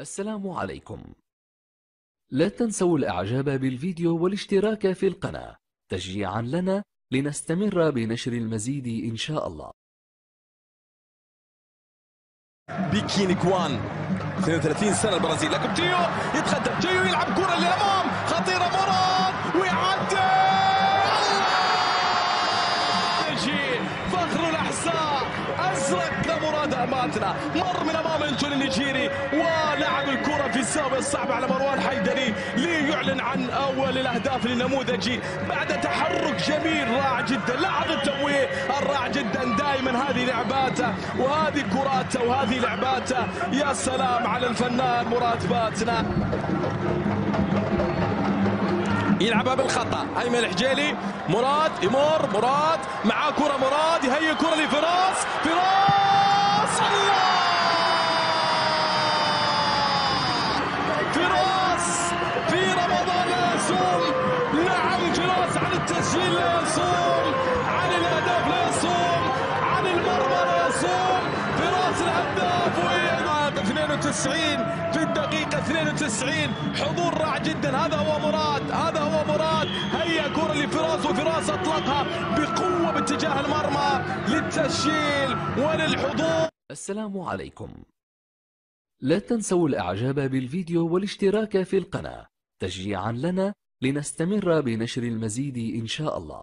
السلام عليكم. لا تنسوا الإعجاب بالفيديو والاشتراك في القناة تشجيعا لنا لنستمر بنشر المزيد إن شاء الله. بيكيني كوان 32 سنة البرازيل، لكن تيو يتقدم، تيو يلعب كرة للأمام خطيرة، مراد ويعدي يجي فخر الأحساء، أزرق لمراد أماتنا، مر من أمام إنجول النيجيري ولعب الكرة في الزاوية الصعبة على مروان حيدري ليعلن عن أول الأهداف النموذجي بعد تحرك جميل رائع جدا. لاحظ التمويه الرائع جدا، دائما هذه لعباته وهذه كراته وهذه لعباته. يا سلام على الفنان مراد باتنا، يلعبها بالخطا ايمن الحجيلي، مراد يمر، مراد معاه كره، مراد يهيئ كره لفراس، فراس الله، فراس في رمضان لا يصوم، نعم فراس عن التسجيل لا يصوم، عن الاهداف لا يصوم، عن المرمى لا يصوم، فراس الهداف 92 في الدقيقة 92، حضور رائع جدا. هذا هو مراد، هذا هو مراد، هيا كرة لفراس وفراس اطلقها بقوة باتجاه المرمى للتسجيل وللحضور. السلام عليكم. لا تنسوا الإعجاب بالفيديو والاشتراك في القناة تشجيعا لنا لنستمر بنشر المزيد إن شاء الله.